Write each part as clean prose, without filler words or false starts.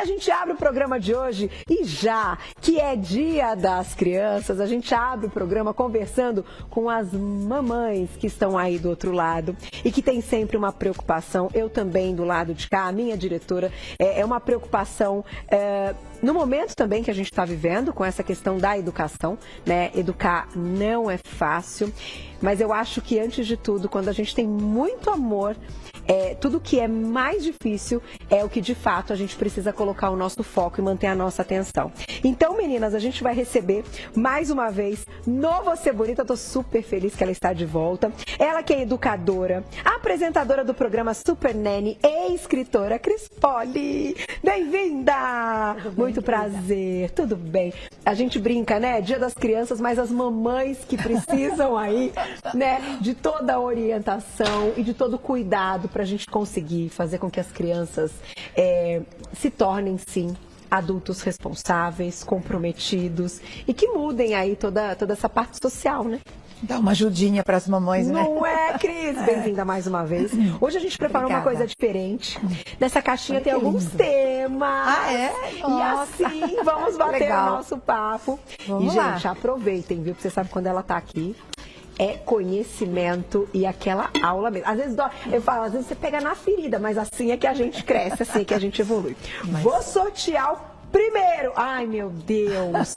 a gente abre o programa de hoje e já que é Dia das Crianças, a gente abre o programa conversando com as mamães que estão aí do outro lado e que tem sempre uma preocupação. Eu também do lado de cá, a minha diretora, é uma preocupação no momento também que a gente está vivendo com essa questão da educação, né? Educar não é fácil, mas eu acho que antes de tudo, quando a gente tem muito amor, tudo que é mais difícil é o que de fato a gente precisa colocar o nosso foco e manter a nossa atenção. Então, meninas, a gente vai receber mais uma vez no Você Bonita. Eu tô super feliz que ela está de volta. Ela que é educadora, apresentadora do programa Super Nanny e escritora, Cris Poli. Bem-vinda! Muito prazer, tudo bem? A gente brinca, né? Dia das Crianças, mas as mamães que precisam aí, né, de toda a orientação e de todo o cuidado para a gente conseguir fazer com que as crianças se tornem, sim, adultos responsáveis, comprometidos e que mudem aí toda essa parte social, né? Dá uma ajudinha para as mamães, né? Não é, Cris? Bem-vinda mais uma vez. Hoje a gente preparou uma coisa diferente. Nessa caixinha tem alguns temas. Ah, é? Nossa. E assim, vamos bater o nosso papo. Vamos e, lá. gente, aproveitem, viu? Porque você sabe quando ela tá aqui. É conhecimento e aquela aula mesmo. Às vezes, eu falo, às vezes você pega na ferida, mas assim é que a gente cresce, assim é que a gente evolui. Vou sortear o primeiro. Ai, meu Deus.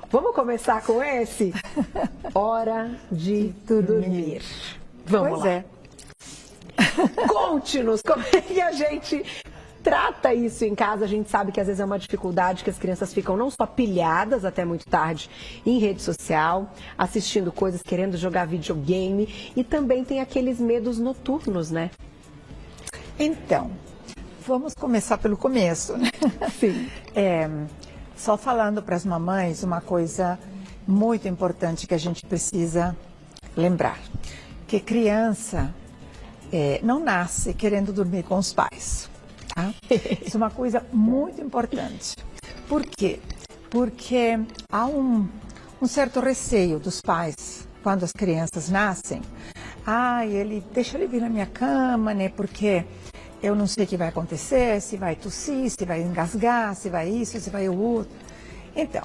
Vamos começar com esse? Hora de dormir. Vamos lá. Conte-nos como é que a gente trata isso em casa. A gente sabe que às vezes é uma dificuldade, que as crianças ficam não só pilhadas até muito tarde em rede social, assistindo coisas, querendo jogar videogame, e também tem aqueles medos noturnos, né? Então, vamos começar pelo começo, né? Sim. Só falando para as mamães uma coisa muito importante que a gente precisa lembrar, que criança não nasce querendo dormir com os pais. Tá? Isso é uma coisa muito importante. Por quê? Porque há um certo receio dos pais quando as crianças nascem. Deixa ele vir na minha cama, né? Porque eu não sei o que vai acontecer, se vai tossir, se vai engasgar, se vai isso, se vai o outro. Então,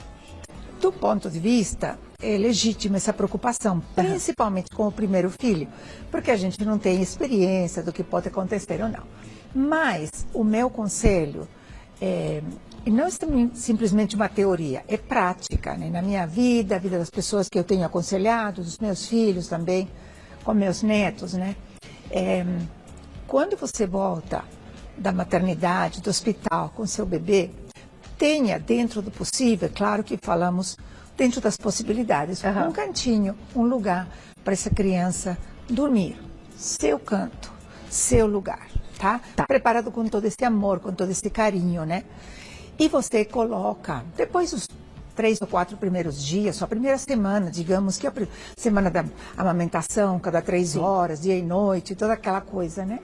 do ponto de vista, é legítima essa preocupação, principalmente com o primeiro filho, porque a gente não tem experiência do que pode acontecer ou não. Mas o meu conselho não é simplesmente uma teoria, é prática, né? Na minha vida, a vida das pessoas que eu tenho aconselhado, dos meus filhos também, com meus netos, né? Quando você volta da maternidade, do hospital com seu bebê, tenha dentro do possível, claro que falamos dentro das possibilidades, um cantinho, um lugar para essa criança dormir, seu canto, seu lugar. Tá? Preparado com todo esse amor, com todo esse carinho, né? E você coloca, depois dos 3 ou 4 primeiros dias, sua primeira semana, digamos que é a semana da amamentação, cada 3 horas, dia e noite, toda aquela coisa, né?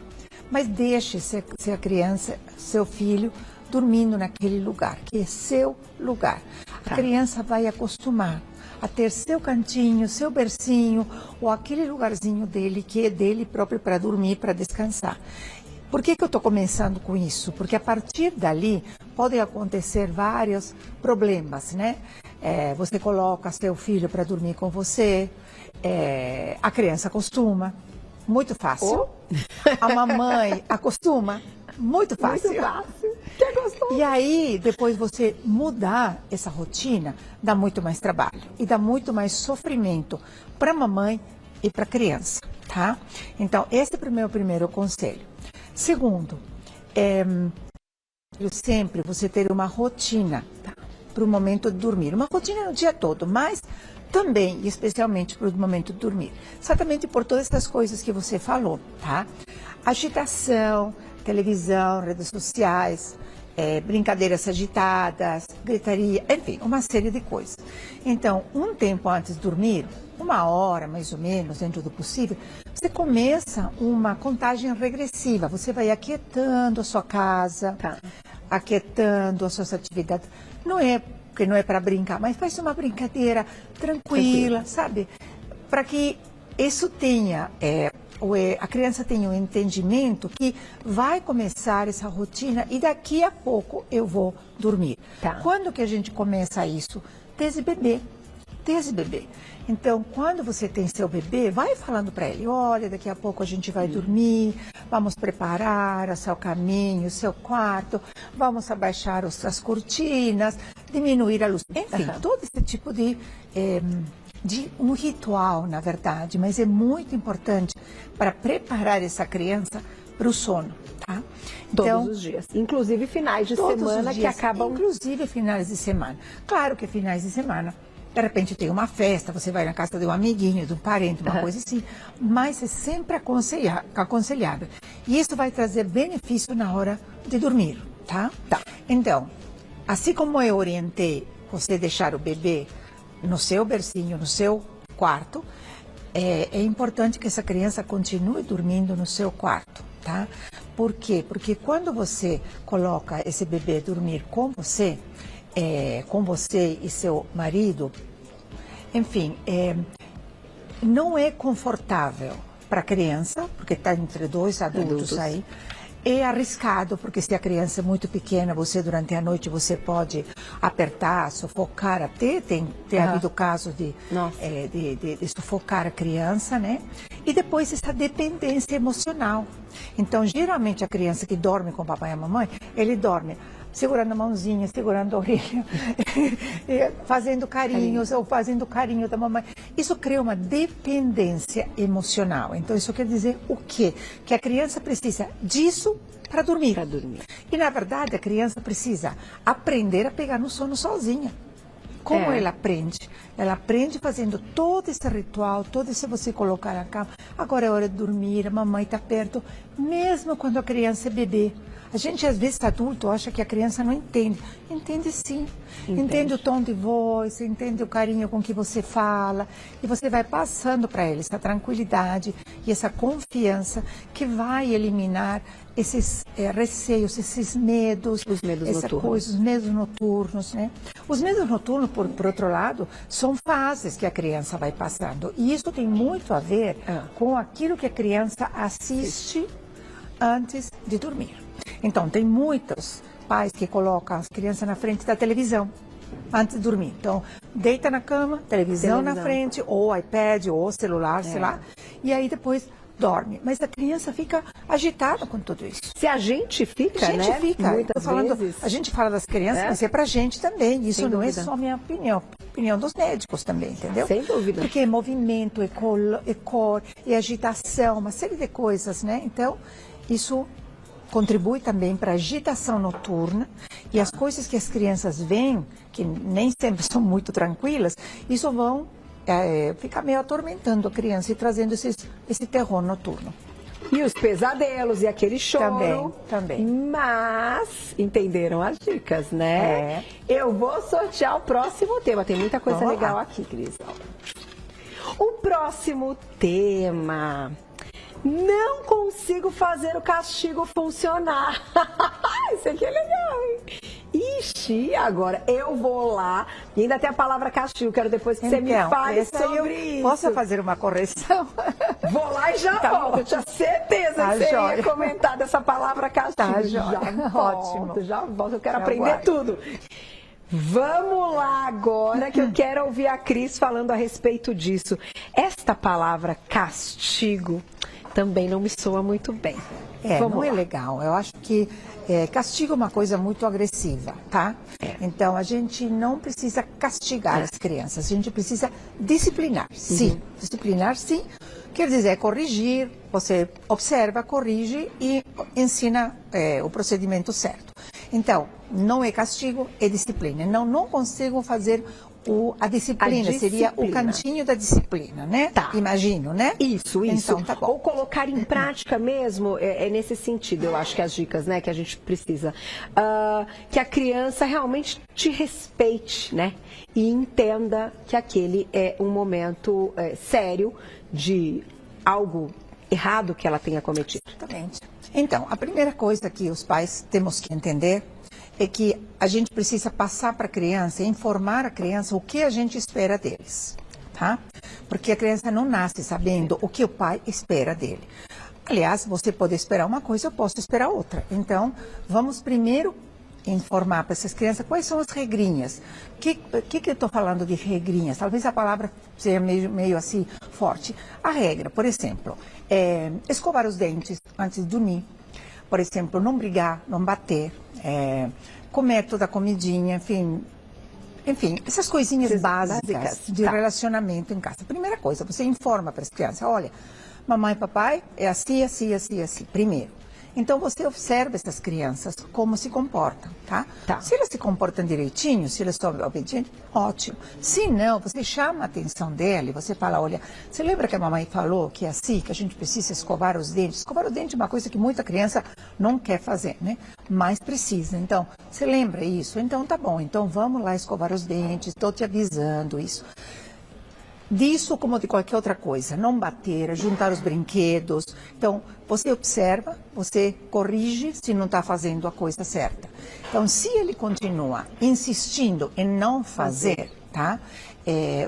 Mas deixe ser a criança, seu filho, dormindo naquele lugar, que é seu lugar. A criança vai acostumar a ter seu cantinho, seu bercinho, ou aquele lugarzinho dele, que é dele próprio para dormir, para descansar. Por que eu estou começando com isso? Porque a partir dali podem acontecer vários problemas, né? Você coloca seu filho para dormir com você, a criança acostuma, muito fácil. A mamãe acostuma, muito fácil. Muito fácil. Que gostoso. E aí, depois você mudar essa rotina, dá muito mais trabalho e dá muito mais sofrimento para a mamãe e para a criança, tá? Então, esse é o meu primeiro conselho. Segundo, sempre você ter uma rotina para o momento de dormir. Uma rotina no dia todo, mas também e especialmente para o momento de dormir. Exatamente por todas essas coisas que você falou, tá? Agitação, televisão, redes sociais, brincadeiras agitadas, gritaria, enfim, uma série de coisas. Então, um tempo antes de dormir, 1 hora mais ou menos, dentro do possível, você começa uma contagem regressiva. Você vai aquietando a sua casa, aquietando as suas atividades. Não é porque não é para brincar, mas faz uma brincadeira tranquila, sabe? Para que isso tenha a criança tem um entendimento que vai começar essa rotina e daqui a pouco eu vou dormir. Tá. Quando que a gente começa isso? Desde bebê. Desde bebê. Então, quando você tem seu bebê, vai falando para ele, olha, daqui a pouco a gente vai dormir, vamos preparar o seu caminho, o seu quarto, vamos abaixar as cortinas, diminuir a luz. Enfim, todo esse tipo de um ritual, na verdade, mas é muito importante para preparar essa criança para o sono, tá? Então, todos os dias, inclusive finais de semana que acabam... Inclusive finais de semana. Claro que finais de semana, de repente tem uma festa, você vai na casa de um amiguinho, de um parente, uma coisa assim, mas é sempre aconselhável. E isso vai trazer benefício na hora de dormir, tá? Então, assim como eu orientei você deixar o bebê no seu bercinho, no seu quarto, é importante que essa criança continue dormindo no seu quarto, tá? Por quê? Porque quando você coloca esse bebê dormir com você e seu marido, enfim, não é confortável para a criança, porque está entre dois adultos aí. É arriscado, porque se a criança é muito pequena, você durante a noite você pode apertar, sufocar, até tem havido casos de sufocar a criança, né? E depois essa dependência emocional. Então, geralmente a criança que dorme com o papai e a mamãe, ele dorme segurando a mãozinha, segurando a orelha, fazendo carinhos ou fazendo carinho da mamãe. Isso cria uma dependência emocional. Então, isso quer dizer o quê? Que a criança precisa disso para dormir. E, na verdade, a criança precisa aprender a pegar no sono sozinha. Como ela aprende? Ela aprende fazendo todo esse ritual, todo esse você colocar na cama. Agora é hora de dormir, a mamãe está perto, mesmo quando a criança é bebê. A gente, às vezes, adulto, acha que a criança não entende. Entende sim. Entende o tom de voz, entende o carinho com que você fala. E você vai passando para ela essa tranquilidade e essa confiança que vai eliminar esses receios, esses medos. Os medos noturnos. Os medos noturnos, né? Os medos noturnos, por outro lado, são fases que a criança vai passando. E isso tem muito a ver com aquilo que a criança assiste antes de dormir. Então, tem muitos pais que colocam as crianças na frente da televisão antes de dormir. Então, deita na cama, televisão na frente, ou iPad, ou celular, sei lá, e aí depois dorme. Mas a criança fica agitada com tudo isso. Se a gente fica, muitas vezes. A gente fala das crianças, mas é pra gente também. Isso não é só minha opinião. Opinião dos médicos também, entendeu? Sem dúvida. Porque é movimento, é cor, é agitação, uma série de coisas, né? Então, isso contribui também para a agitação noturna e as coisas que as crianças veem, que nem sempre são muito tranquilas, isso vão ficar meio atormentando a criança e trazendo esse terror noturno. E os pesadelos e aquele choro. Também. Mas entenderam as dicas, né? Eu vou sortear o próximo tema. Tem muita coisa legal aqui, Cris. O próximo tema... Não consigo fazer o castigo funcionar. Isso aqui é legal, hein? Ixi, agora eu vou lá e ainda tem a palavra castigo. Quero depois que você me fale sobre isso. Posso fazer uma correção? Vou lá e já volto. Eu tinha certeza que você ia comentar dessa palavra castigo. Já Ótimo. Já volto. Eu quero aprender tudo. Vamos lá agora, que eu quero ouvir a Cris falando a respeito disso. Esta palavra castigo também não me soa muito bem. Não é legal. Eu acho que castigo é uma coisa muito agressiva, tá? Então, a gente não precisa castigar as crianças, a gente precisa disciplinar, sim. Disciplinar, sim. Quer dizer, corrigir, você observa, corrige e ensina o procedimento certo. Então, não é castigo, é disciplina. Não consigo fazer a disciplina, seria o cantinho da disciplina, né? Imagino, né? Isso. Então, tá bom. Ou colocar em prática mesmo, é nesse sentido, eu acho que as dicas, né, que a gente precisa. Que a criança realmente te respeite, né? E entenda que aquele é um momento sério de algo errado que ela tenha cometido. Exatamente. Então, a primeira coisa que os pais temos que entender é que a gente precisa passar para a criança, informar a criança o que a gente espera deles, tá? porque a criança não nasce sabendo o que o pai espera dele. Aliás, você pode esperar uma coisa, eu posso esperar outra. Então, vamos primeiro informar para essas crianças quais são as regrinhas. O que eu estou falando de regrinhas? Talvez a palavra seja meio assim forte. A regra, por exemplo, escovar os dentes antes de dormir. Por exemplo, não brigar, não bater, comer toda a comidinha, enfim, essas coisinhas básicas de relacionamento em casa. Primeira coisa, você informa para as crianças, olha, mamãe e papai é assim, assim, assim, assim, primeiro. Então, você observa essas crianças, como se comportam, tá? Se elas se comportam direitinho, se elas são obedientes, ótimo. Se não, você chama a atenção dela e você fala, olha, você lembra que a mamãe falou que é assim, que a gente precisa escovar os dentes? Escovar o dente é uma coisa que muita criança não quer fazer, né? Mas precisa. Então, você lembra isso? Então, tá bom. Então, vamos lá escovar os dentes, estou te avisando isso. Disso, como de qualquer outra coisa, não bater, juntar os brinquedos. Então, você observa, você corrige se não está fazendo a coisa certa. Então, se ele continua insistindo em não fazer, tá?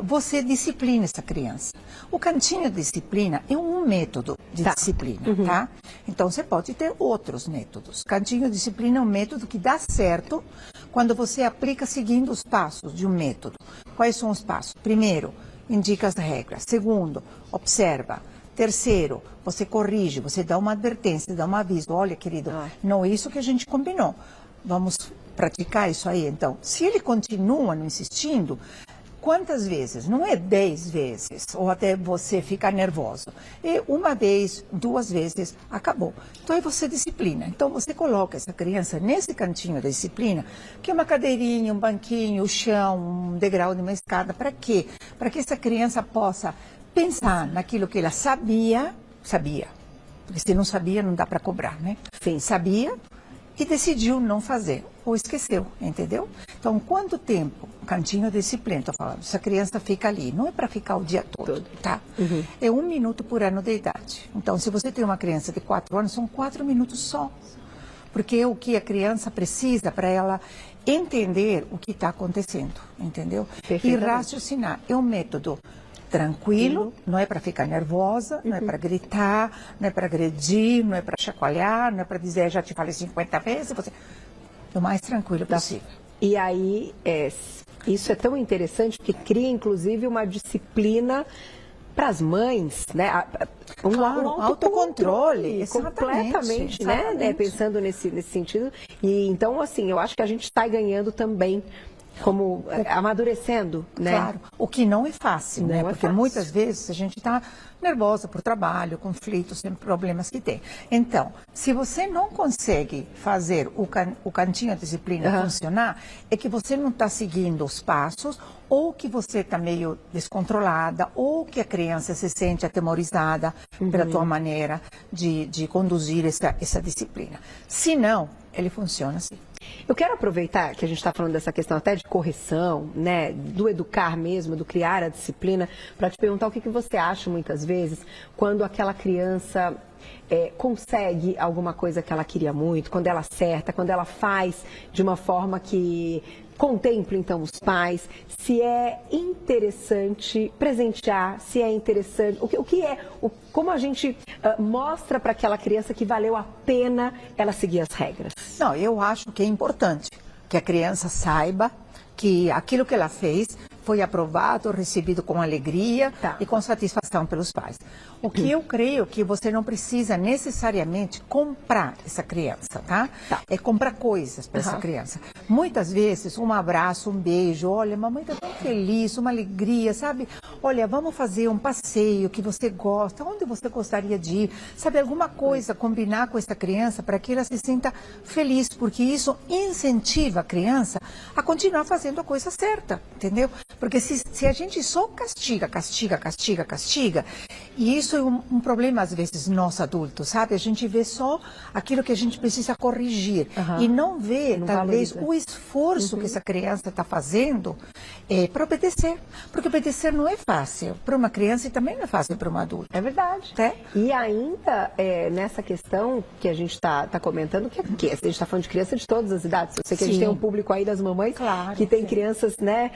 Você disciplina essa criança. O cantinho de disciplina é um método de disciplina, tá? Então, você pode ter outros métodos. Cantinho de disciplina é um método que dá certo quando você aplica seguindo os passos de um método. Quais são os passos? Primeiro, indica as regras. Segundo, observa. Terceiro, você corrige, você dá uma advertência, dá um aviso. Olha, querido, não é isso que a gente combinou. Vamos praticar isso aí, então. Se ele continua não insistindo, quantas vezes? Não é 10 vezes, ou até você ficar nervoso. É uma vez, 2 vezes, acabou. Então, aí você disciplina. Então, você coloca essa criança nesse cantinho da disciplina, que é uma cadeirinha, um banquinho, o chão, um degrau de uma escada. Para quê? Para que essa criança possa pensar naquilo que ela sabia. Porque se não sabia, não dá para cobrar, né? Sim. Sabia e decidiu não fazer, ou esqueceu, entendeu? Então, quanto tempo, cantinho de disciplina, estou falando, essa criança fica ali, não é para ficar o dia todo, tá? É 1 minuto por ano de idade. Então, se você tem uma criança de 4 anos, são 4 minutos só. Porque é o que a criança precisa para ela entender o que está acontecendo, entendeu? E raciocinar. É um método tranquilo, não é para ficar nervosa, não é para gritar, não é para agredir, não é para chacoalhar, não é para dizer, já te falei 50 vezes, você... É o mais tranquilo possível. E aí, isso é tão interessante, porque cria, inclusive, uma disciplina para as mães, né? Um autocontrole completamente, né? Pensando nesse sentido. E então, assim, eu acho que a gente está ganhando também, como amadurecendo, né? Claro, o que não é fácil, né? Porque muitas vezes a gente está nervosa por trabalho, conflitos, problemas que tem. Então, se você não consegue fazer o cantinho da disciplina funcionar, é que você não está seguindo os passos, ou que você está meio descontrolada, ou que a criança se sente atemorizada pela tua maneira de conduzir essa disciplina. Se não, ele funciona assim. Eu quero aproveitar que a gente está falando dessa questão até de correção, né, do educar mesmo, do criar a disciplina, para te perguntar o que você acha muitas vezes quando aquela criança consegue alguma coisa que ela queria muito, quando ela acerta, quando ela faz de uma forma que contemple então os pais, se é interessante presentear, se é interessante, como a gente mostra para aquela criança que valeu a pena ela seguir as regras. Não, eu acho que é importante que a criança saiba que aquilo que ela fez foi aprovado, recebido com alegria e com satisfação pelos pais. O que eu creio que você não precisa necessariamente comprar essa criança, tá? É comprar coisas para essa criança. Muitas vezes, um abraço, um beijo, olha, mamãe está tão feliz, uma alegria, sabe? Olha, vamos fazer um passeio que você gosta, onde você gostaria de ir, sabe? Alguma coisa, combinar com essa criança para que ela se sinta feliz, porque isso incentiva a criança a continuar fazendo a coisa certa, entendeu? Porque se a gente só castiga, e isso é um problema às vezes nós adultos, sabe? A gente vê só aquilo que a gente precisa corrigir e não vê, talvez, o esforço que essa criança está fazendo para obedecer. Porque obedecer não é fácil para uma criança e também não é fácil para um adulto. É verdade. E ainda nessa questão que a gente está comentando, que a gente está falando de criança de todas as idades. Eu sei que a gente tem um público aí das mamães que tem crianças, né,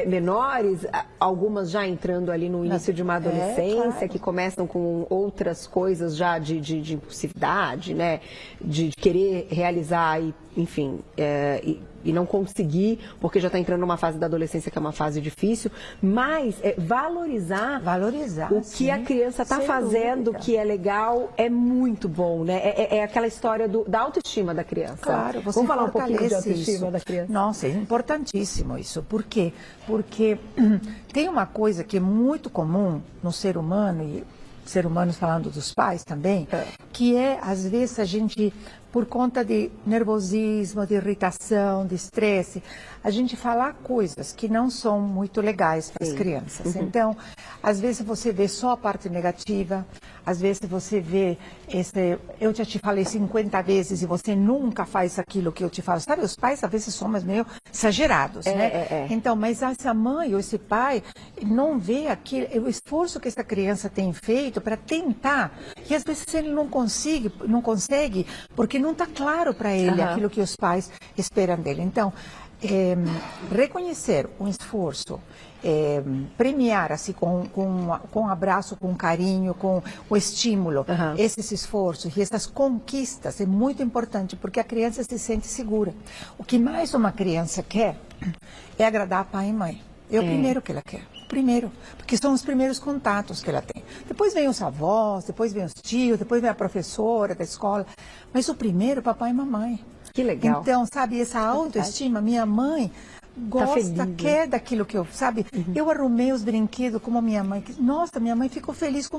menores, menores, algumas já entrando ali no início de uma adolescência, claro. que começam com outras coisas já de impulsividade, né? De querer realizar e, enfim, e não conseguir, porque já está entrando numa fase da adolescência que é uma fase difícil, mas valorizar o que sim, a criança está fazendo, dúvida. que é legal, é muito bom, né? É aquela história da autoestima da criança. Claro, você Vamos falar um pouquinho de autoestima isso. da criança? Nossa, é importantíssimo isso. Por quê? Porque tem uma coisa que é muito comum no ser humano, e ser humanos falando dos pais também, que é, às vezes, a gente, por conta de nervosismo, de irritação, de estresse, a gente falar coisas que não são muito legais para as crianças. Então, às vezes você vê só a parte negativa, às vezes você vê, eu já te falei 50 vezes e você nunca faz aquilo que eu te falo. Sabe, os pais às vezes somos meio exagerados, né? Então, mas essa mãe ou esse pai não vê o esforço que essa criança tem feito para tentar, e às vezes ele não consegue porque não está claro para ele aquilo que os pais esperam dele. Então, reconhecer um esforço, premiar assim com abraço, com carinho, com o estímulo, esses esforços e essas conquistas é muito importante, porque a criança se sente segura. O que mais uma criança quer é agradar pai e mãe. É o primeiro que ela quer. Primeiro, porque são os primeiros contatos que ela tem. Depois vem os avós, depois vem os tios, depois vem a professora da escola. Mas o primeiro, papai e mamãe. Que legal. Então, sabe, essa autoestima, minha mãe gosta, quer daquilo que eu, sabe? Eu arrumei os brinquedos como a minha mãe. Nossa, minha mãe ficou feliz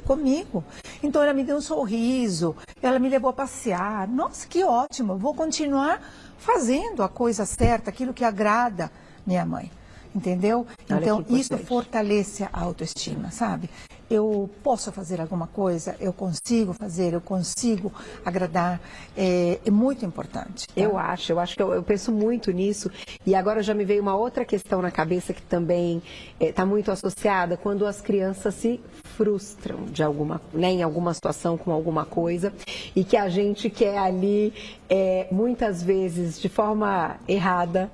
comigo. Então, ela me deu um sorriso, ela me levou a passear. Nossa, que ótimo, vou continuar fazendo a coisa certa, aquilo que agrada minha mãe. Entendeu? Então, isso fortalece a autoestima, sabe? Eu posso fazer alguma coisa, eu consigo fazer, eu consigo agradar, é muito importante. Tá? Eu acho que eu penso muito nisso, e agora já me veio uma outra questão na cabeça que também está muito associada, quando as crianças se frustram em alguma situação com alguma coisa, e que a gente quer ali, muitas vezes, de forma errada,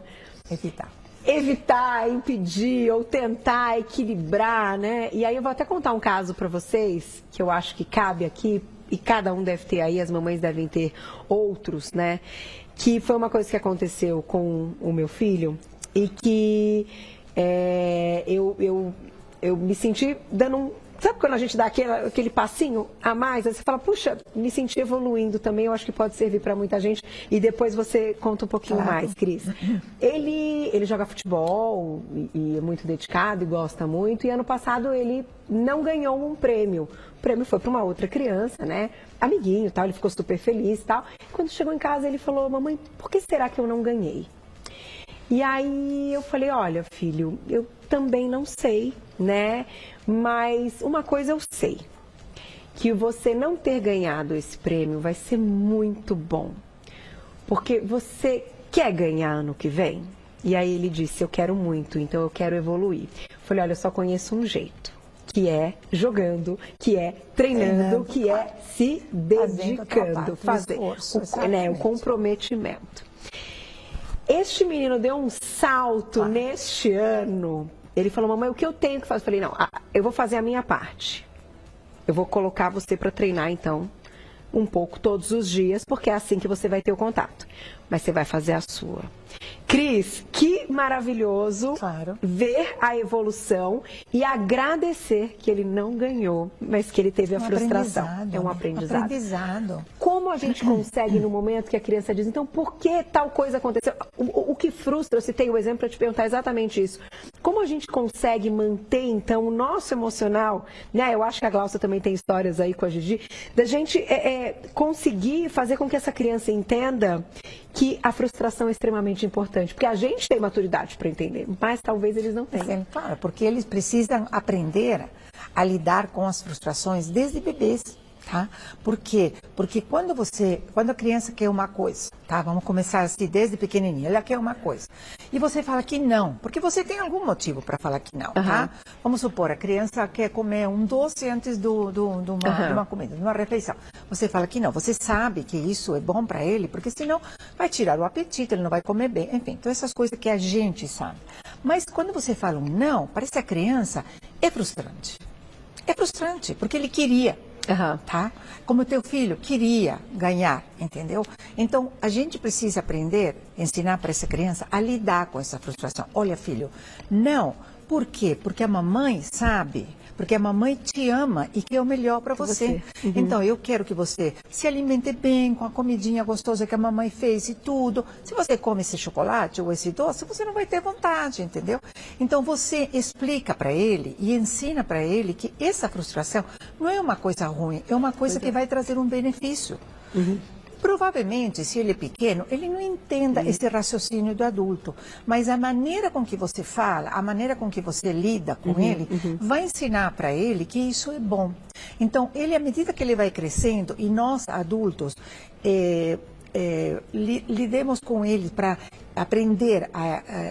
evitar, impedir ou tentar equilibrar, né? E aí eu vou até contar um caso para vocês, que eu acho que cabe aqui, e cada um deve ter aí, as mamães devem ter outros, né? Que foi uma coisa que aconteceu com o meu filho e que eu me senti dando Sabe quando a gente dá aquele passinho a mais? Aí você fala, puxa, me senti evoluindo também, eu acho que pode servir para muita gente. E depois você conta um pouquinho mais, Cris. Ele joga futebol e é muito dedicado e gosta muito. E ano passado ele não ganhou um prêmio. O prêmio foi para uma outra criança, né? Amiguinho, tal. Ele ficou super feliz e tal. Quando chegou em casa ele falou, mamãe, por que será que eu não ganhei? E aí eu falei, olha, filho, eu também não sei, né? Mas uma coisa eu sei, que você não ter ganhado esse prêmio vai ser muito bom, porque você quer ganhar ano que vem? E aí ele disse, eu quero muito, então eu quero evoluir. Eu falei, olha, eu só conheço um jeito, que é jogando, que é treinando, que é se dedicando, fazer o comprometimento. Este menino deu um salto neste ano. Ele falou, mamãe, o que eu tenho que fazer? Eu falei, não, eu vou fazer a minha parte. Eu vou colocar você para treinar, então, um pouco todos os dias, porque é assim que você vai ter o contato. Mas você vai fazer a sua. Cris, que maravilhoso ver a evolução e agradecer que ele não ganhou, mas que ele teve a frustração. É um aprendizado. Como a gente consegue, no momento que a criança diz, então, por que tal coisa aconteceu? O que frustra, eu citei o exemplo para te perguntar exatamente isso. Como a gente consegue manter, então, o nosso emocional, né? Eu acho que a Glaucia também tem histórias aí com a Gigi, da gente conseguir fazer com que essa criança entenda que a frustração é extremamente importante, porque a gente tem maturidade para entender, mas talvez eles não tenham. Claro, porque eles precisam aprender a lidar com as frustrações desde bebês, tá? Por quê? Porque quando a criança quer uma coisa, tá? Vamos começar assim desde pequenininha, ela quer uma coisa, e você fala que não, porque você tem algum motivo para falar que não, tá? Vamos supor, a criança quer comer um doce antes de uma comida, de uma refeição. Você fala que não, você sabe que isso é bom para ele, porque senão vai tirar o apetite, ele não vai comer bem, enfim, então essas coisas que a gente sabe. Mas quando você fala um não, parece que a criança é frustrante. É frustrante, porque ele queria, tá? Como o teu filho queria ganhar, entendeu? Então, a gente precisa aprender, ensinar para essa criança a lidar com essa frustração. Olha, filho, não. Por quê? Porque a mamãe sabe, porque a mamãe te ama e quer o melhor para você. Então, eu quero que você se alimente bem com a comidinha gostosa que a mamãe fez e tudo. Se você come esse chocolate ou esse doce, você não vai ter vontade, entendeu? Então, você explica para ele e ensina para ele que essa frustração não é uma coisa ruim, é uma coisa que vai trazer um benefício. Provavelmente, se ele é pequeno, ele não entenda esse raciocínio do adulto, mas a maneira com que você fala, a maneira com que você lida com ele, vai ensinar para ele que isso é bom. Então, ele, à medida que ele vai crescendo, e nós adultos lidemos com ele para aprender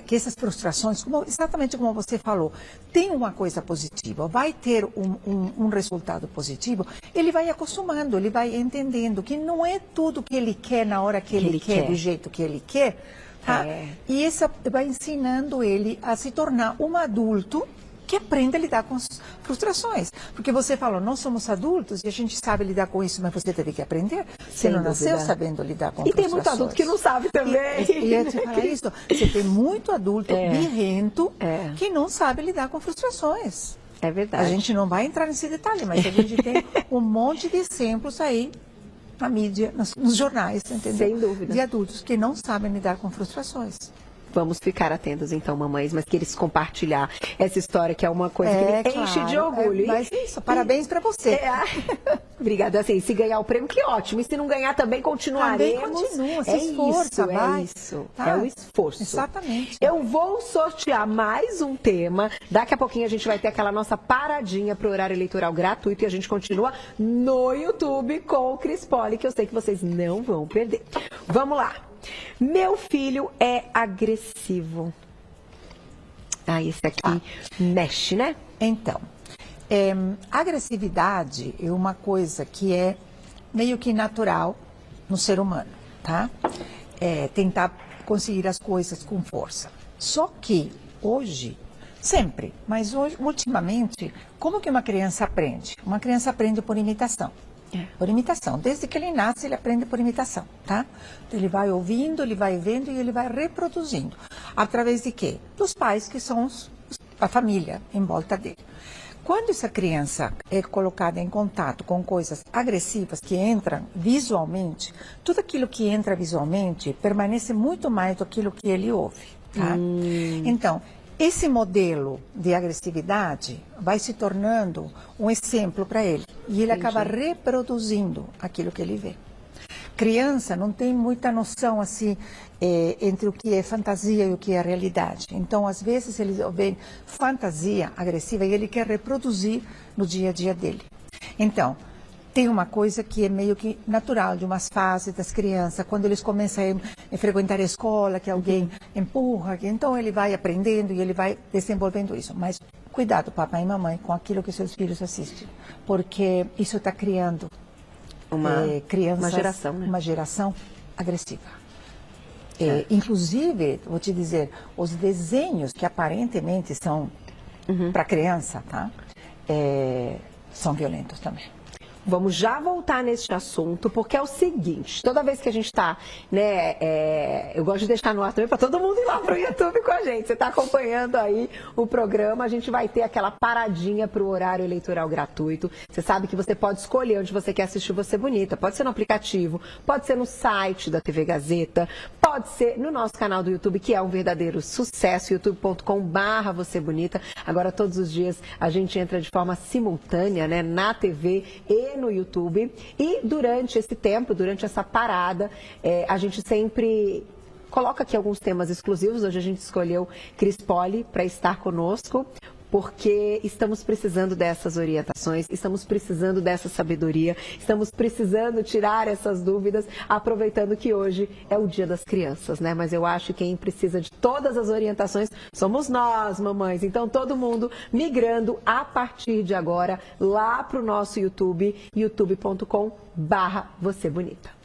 que essas frustrações, exatamente como você falou, tem uma coisa positiva, vai ter um resultado positivo, ele vai acostumando, ele vai entendendo que não é tudo que ele quer na hora que ele quer, do jeito que ele quer, tá? E isso vai ensinando ele a se tornar um adulto que aprenda a lidar com as frustrações. Porque você falou, nós somos adultos e a gente sabe lidar com isso, mas você teve que aprender. Você não nasceu sabendo lidar com frustrações. E tem muito adulto que não sabe também. E eu te falar isso, você tem muito adulto birrento que não sabe lidar com frustrações. É verdade. A gente não vai entrar nesse detalhe, mas a gente tem um monte de exemplos aí na mídia, nos jornais, entendeu? Sem dúvida. De adultos que não sabem lidar com frustrações. Vamos ficar atentos então, mamães, mas queres compartilhar essa história que é uma coisa que me enche de orgulho. Mas isso, parabéns para você. Obrigada. Assim, se ganhar o prêmio, que ótimo. E se não ganhar, também continuaremos. Também continua, se esforça, vai. É isso, é o esforço. Exatamente. Eu vou sortear mais um tema. Daqui a pouquinho a gente vai ter aquela nossa paradinha para o horário eleitoral gratuito e a gente continua no YouTube com o Cris Poli, que eu sei que vocês não vão perder. Vamos lá. Meu filho é agressivo. Esse aqui mexe, né? Então, agressividade é uma coisa que é meio que natural no ser humano, tá? Tentar conseguir as coisas com força. Só que hoje, sempre, mas hoje, ultimamente, como que uma criança aprende? Uma criança aprende por imitação. Por imitação. Desde que ele nasce, ele aprende por imitação, tá? Ele vai ouvindo, ele vai vendo e ele vai reproduzindo. Através de quê? Dos pais, que são a família em volta dele. Quando essa criança é colocada em contato com coisas agressivas que entram visualmente, tudo aquilo que entra visualmente permanece muito mais do que aquilo que ele ouve, tá? Então, esse modelo de agressividade vai se tornando um exemplo para ele. E ele acaba reproduzindo aquilo que ele vê. Criança não tem muita noção assim entre o que é fantasia e o que é realidade. Então, às vezes, ele vê fantasia agressiva e ele quer reproduzir no dia a dia dele. Então, tem uma coisa que é meio que natural de umas fases das crianças, quando eles começam a frequentar a escola, que alguém empurra, então ele vai aprendendo e ele vai desenvolvendo isso. Mas cuidado, papai e mamãe, com aquilo que seus filhos assistem, porque isso está criando uma geração, né? Uma geração agressiva. Inclusive, vou te dizer, os desenhos que aparentemente são para criança, tá? São violentos também. Vamos já voltar nesse assunto, porque é o seguinte, toda vez que a gente está, né, eu gosto de deixar no ar também para todo mundo ir lá pro YouTube com a gente. Você está acompanhando aí o programa, a gente vai ter aquela paradinha para o horário eleitoral gratuito. Você sabe que você pode escolher onde você quer assistir Você Bonita, pode ser no aplicativo, pode ser no site da TV Gazeta, pode ser no nosso canal do YouTube, que é um verdadeiro sucesso, youtube.com/Você Bonita. Agora, todos os dias, a gente entra de forma simultânea, né, na TV e no YouTube, e durante esse tempo, durante essa parada, a gente sempre coloca aqui alguns temas exclusivos. Hoje a gente escolheu Cris Poli para estar conosco, porque estamos precisando dessas orientações, estamos precisando dessa sabedoria, estamos precisando tirar essas dúvidas, aproveitando que hoje é o Dia das Crianças, né? Mas eu acho que quem precisa de todas as orientações somos nós, mamães. Então, todo mundo migrando a partir de agora lá para o nosso YouTube, youtube.com/Você Bonita.